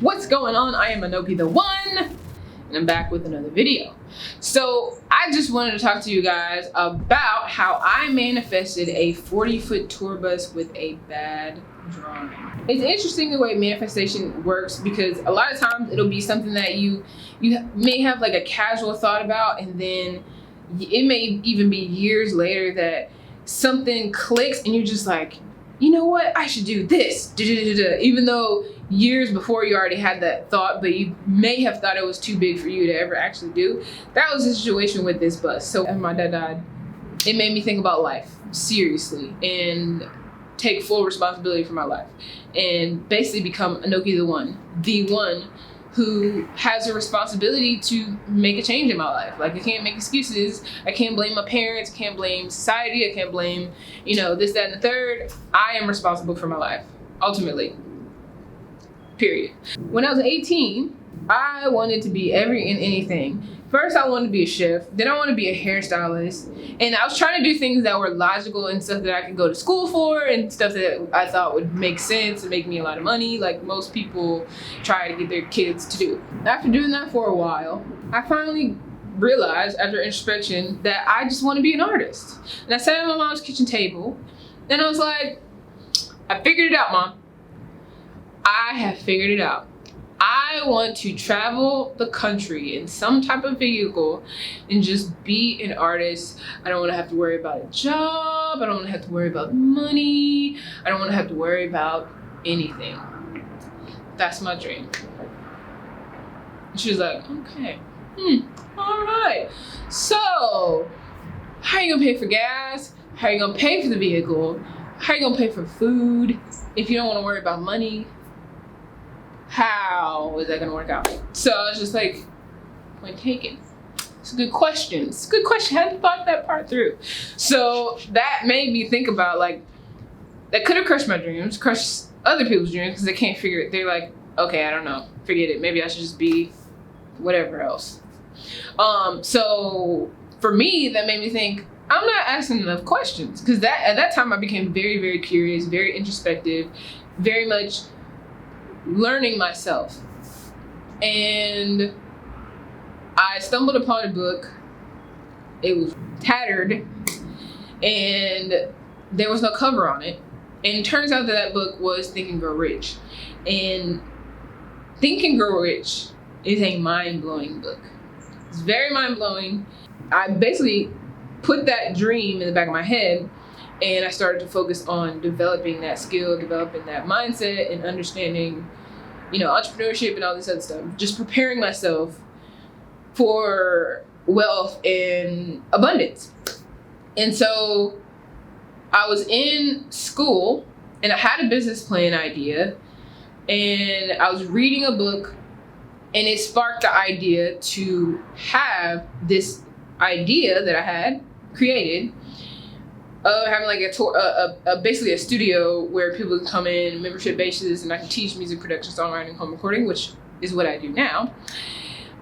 What's going on? I am Anoki the One, and I'm back with another video. So I just wanted to talk to you guys about how I manifested a 40-foot tour bus with a bad drawing. It's interesting the way manifestation works because a lot of times it'll be something that you may have like a casual thought about, and then it may even be years later that something clicks and you're just like, you know what, I should do this, even though years before you already had that thought, but you may have thought it was too big for you to ever actually do. That was the situation with this bus. So after my dad died, it made me think about life seriously and take full responsibility for my life and basically become Anoki the one who has a responsibility to make a change in my life. Like, I can't make excuses. I can't blame my parents. I can't blame society. I can't blame, this, that, and the third. I am responsible for my life, ultimately. Period. When I was 18, I wanted to be every and anything. First, I wanted to be a chef. Then I wanted to be a hairstylist. And I was trying to do things that were logical and stuff that I could go to school for and stuff that I thought would make sense and make me a lot of money, like most people try to get their kids to do. After doing that for a while, I finally realized after introspection that I just want to be an artist. And I sat at my mom's kitchen table and I was like, I figured it out, Mom. I have figured it out. I want to travel the country in some type of vehicle and just be an artist. I don't want to have to worry about a job. I don't want to have to worry about money. I don't want to have to worry about anything. That's my dream. And she was like, okay, all right. So how are you gonna pay for gas? How are you gonna pay for the vehicle? How are you gonna pay for food if you don't want to worry about money? How is that gonna work out? So I was just like, point taken. It's a good question. It's a good question. I hadn't thought that part through. So that made me think about, like, that could have crushed my dreams, crushed other people's dreams because they can't figure it. They're like, okay, I don't know, forget it. Maybe I should just be whatever else. So for me, that made me think, I'm not asking enough questions, because at that time I became very, very curious, very introspective, very much learning myself. And I stumbled upon a book. It was tattered and there was no cover on it. And it turns out that book was Think and Grow Rich. And Think and Grow Rich is a mind-blowing book. It's very mind-blowing. I basically put that dream in the back of my head, and I started to focus on developing that skill, developing that mindset, and understanding, entrepreneurship and all this other stuff. Just preparing myself for wealth and abundance. And so I was in school, and I had a business plan idea, and I was reading a book, and it sparked the idea to have this idea that I had created of having like a tour, basically a studio where people can come in, membership basis, and I can teach music production, songwriting, home recording, which is what I do now.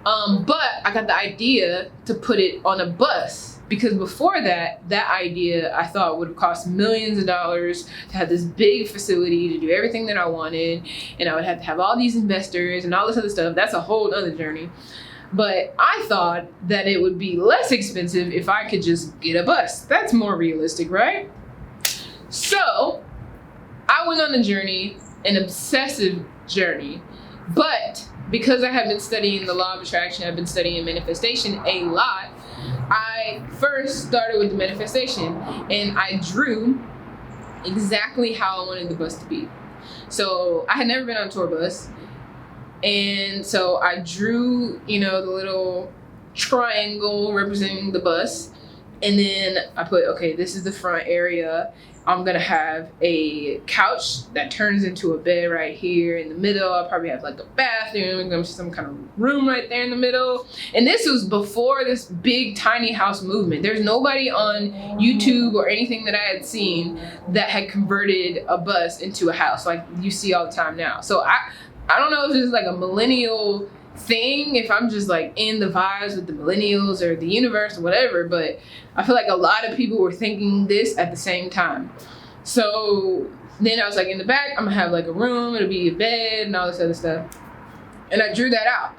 But I got the idea to put it on a bus, because before that idea I thought would have cost millions of dollars to have this big facility to do everything that I wanted, and I would have to have all these investors and all this other stuff. That's a whole other journey. But I thought that it would be less expensive if I could just get a bus. That's more realistic, right? So I went on a journey, an obsessive journey. But because I have been studying the law of attraction, I've been studying manifestation a lot, I first started with the manifestation, and I drew exactly how I wanted the bus to be. So I had never been on a tour bus. And so I drew, the little triangle representing the bus. And then I put, okay, this is the front area. I'm going to have a couch that turns into a bed right here in the middle. I'll probably have like a bathroom, some kind of room right there in the middle. And this was before this big tiny house movement. There's nobody on YouTube or anything that I had seen that had converted a bus into a house like you see all the time now. So I don't know if it's like a millennial thing, if I'm just like in the vibes with the millennials or the universe or whatever, but I feel like a lot of people were thinking this at the same time. So then I was like, in the back, I'm gonna have like a room, it'll be a bed and all this other stuff. And I drew that out.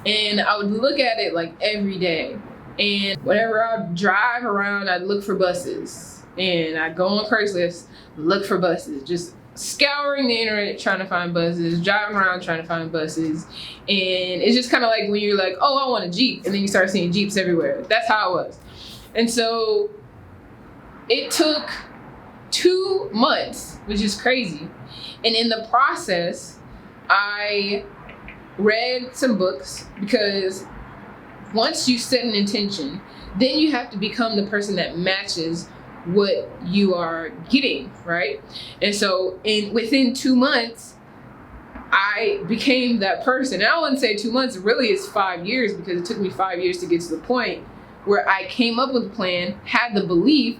And I would look at it like every day. And whenever I would drive around, I'd look for buses. And I'd go on Craigslist, look for buses. Just scouring the internet trying to find buses, driving around trying to find buses. And it's just kind of like when you're like, oh, I want a Jeep. And then you start seeing Jeeps everywhere. That's how it was. And so it took 2 months, which is crazy. And in the process, I read some books, because once you set an intention, then you have to become the person that matches what you are getting, right? And so within 2 months, I became that person. And I wouldn't say 2 months, really it's 5 years, because it took me 5 years to get to the point where I came up with a plan, had the belief,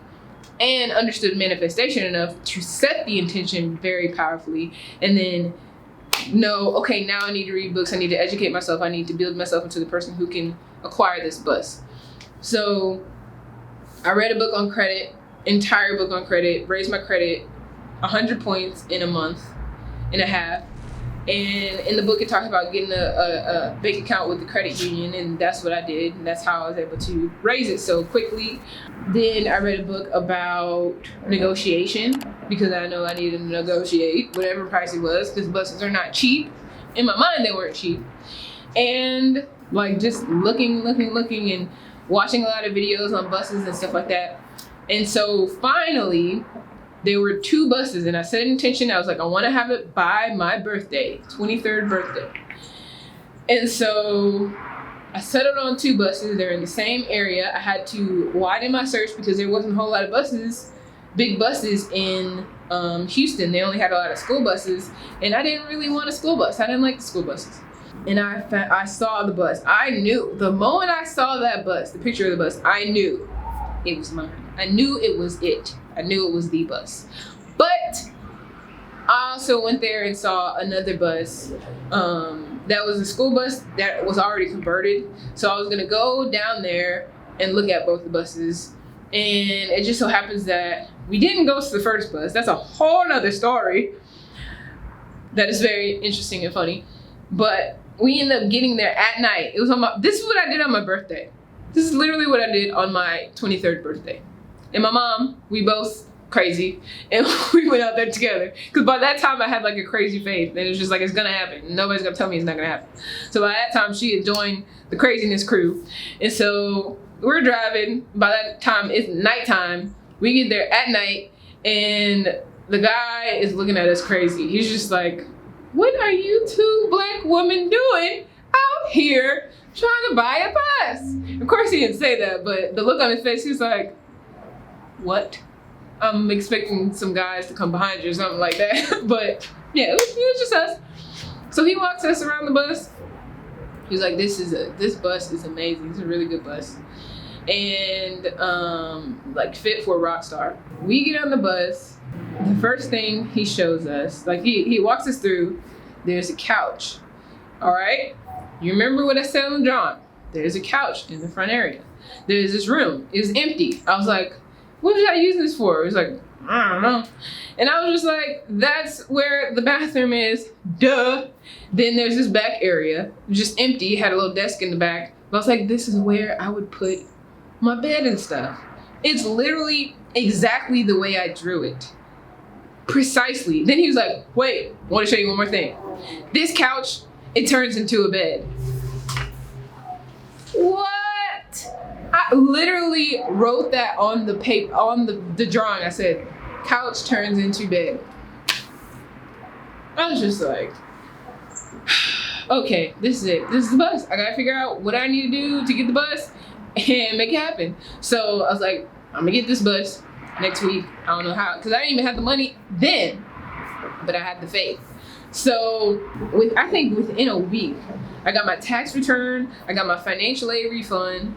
and understood manifestation enough to set the intention very powerfully, and then know, okay, now I need to read books, I need to educate myself, I need to build myself into the person who can acquire this bus. So I read a book on credit, entire book on credit, raised my credit 100 points in a month and a half. And in the book, it talks about getting a bank account with the credit union, and that's what I did. And that's how I was able to raise it so quickly. Then I read a book about negotiation, because I know I needed to negotiate whatever price it was, because buses are not cheap. In my mind, they weren't cheap. And like just looking and watching a lot of videos on buses and stuff like that. And so finally, there were 2 buses, and I set an intention. I was like, I want to have it by my birthday, 23rd birthday. And so I settled on 2 buses. They're in the same area. I had to widen my search because there wasn't a whole lot of buses, big buses in Houston. They only had a lot of school buses, and I didn't really want a school bus. I didn't like the school buses. And I saw the bus. I knew the moment I saw that bus, the picture of the bus, I knew it was mine. I knew it was it. I knew it was the bus. But I also went there and saw another bus that was a school bus that was already converted. So I was gonna go down there and look at both the buses. And it just so happens that we didn't go to the first bus. That's a whole nother story that is very interesting and funny. But we ended up getting there at night. It was this is what I did on my birthday. This is literally what I did on my 23rd birthday. And my mom, we both crazy, and we went out there together. Because by that time I had like a crazy faith, and it's just like, it's gonna happen. Nobody's gonna tell me it's not gonna happen. So by that time she had joined the craziness crew. And so we're driving. By that time it's nighttime. We get there at night, and the guy is looking at us crazy. He's just like, what are you 2 black women doing out here trying to buy a bus? Of course he didn't say that, but the look on his face, he's like, what? I'm expecting some guys to come behind you or something like that. But yeah, it was just us. So he walks us around the bus. He's like, this bus is amazing. It's a really good bus. And like fit for a rock star. We get on the bus. The first thing he shows us, like he walks us through, there's a couch. All right? You remember what I said on the drawing? There's a couch in the front area. There's this room. It was empty. I was like, what did I use this for? It was like, I don't know. And I was just like, that's where the bathroom is, duh. Then there's this back area, just empty, had a little desk in the back. But I was like, this is where I would put my bed and stuff. It's literally exactly the way I drew it. Precisely. Then he was like, wait, I want to show you one more thing. This couch, it turns into a bed. What? I literally wrote that on the paper, on the drawing. I said, couch turns into bed. I was just like, okay, this is it. This is the bus. I gotta figure out what I need to do to get the bus and make it happen. So I was like, I'm gonna get this bus next week. I don't know how, because I didn't even have the money then, but I had the faith. So I think within a week, I got my tax return, I got my financial aid refund,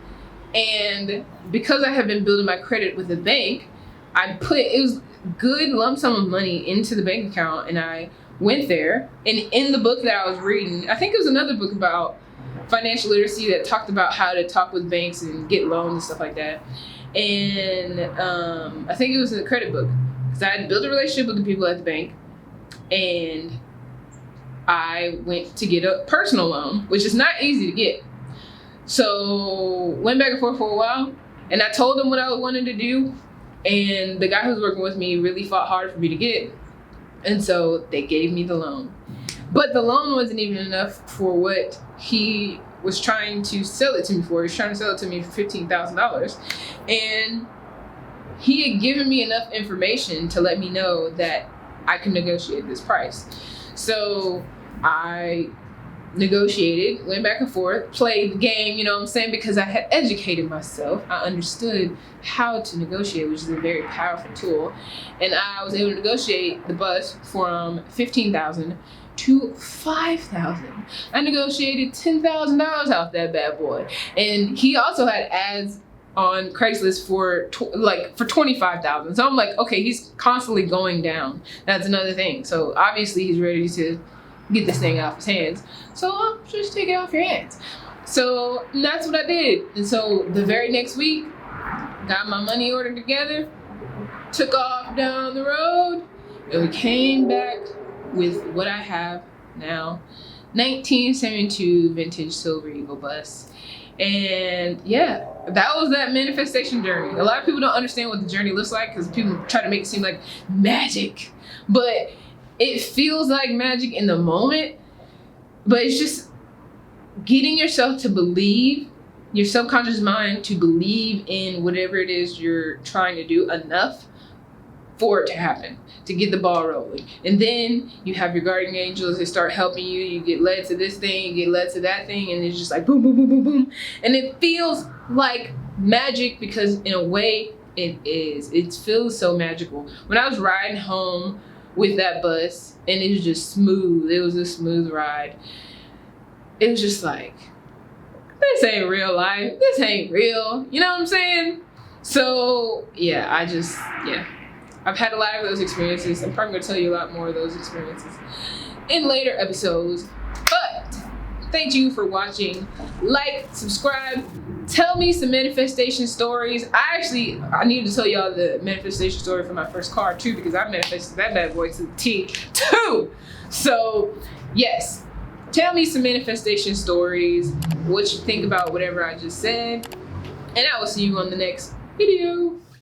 and because I have been building my credit with the bank, it was good lump sum of money into the bank account, and I went there, and in the book that I was reading, I think it was another book about financial literacy that talked about how to talk with banks and get loans and stuff like that. And I think it was a credit book, because I had built a relationship with the people at the bank, and I went to get a personal loan, which is not easy to get. So went back and forth for a while, and I told them what I wanted to do, and the guy who was working with me really fought hard for me to get it. And so they gave me the loan. But the loan wasn't even enough for what he was trying to sell it to me for. He was trying to sell it to me for $15,000. And he had given me enough information to let me know that I could negotiate this price. So I negotiated, went back and forth, played the game, you know what I'm saying? Because I had educated myself. I understood how to negotiate, which is a very powerful tool. And I was able to negotiate the bus from $15,000 to $5,000. I negotiated $10,000 off that bad boy. And he also had ads on Craigslist for $25,000. So I'm like, okay, he's constantly going down. That's another thing. So obviously he's ready to get this thing off his hands. So I'll just take it off your hands. So that's what I did. And so the very next week, got my money order together, took off down the road, and we came back with what I have now, 1972 vintage Silver Eagle bus. And yeah, that was that manifestation journey. A lot of people don't understand what the journey looks like because people try to make it seem like magic, but it feels like magic in the moment. But it's just getting yourself to believe, your subconscious mind to believe in whatever it is you're trying to do enough for it to happen, to get the ball rolling. And then you have your guardian angels that start helping you. You get led to this thing, you get led to that thing, and it's just like boom, boom, boom, boom, boom. And it feels like magic because in a way it is. It feels so magical. When I was riding home with that bus and it was just smooth, it was a smooth ride. It was just like, this ain't real life. This ain't real. You know what I'm saying? So yeah, I've had a lot of those experiences. I'm probably gonna tell you a lot more of those experiences in later episodes. But thank you for watching. Like, subscribe, tell me some manifestation stories. I needed to tell y'all the manifestation story for my first car too, because I manifested that bad boy to the T too. So yes, tell me some manifestation stories, what you think about whatever I just said, and I will see you on the next video.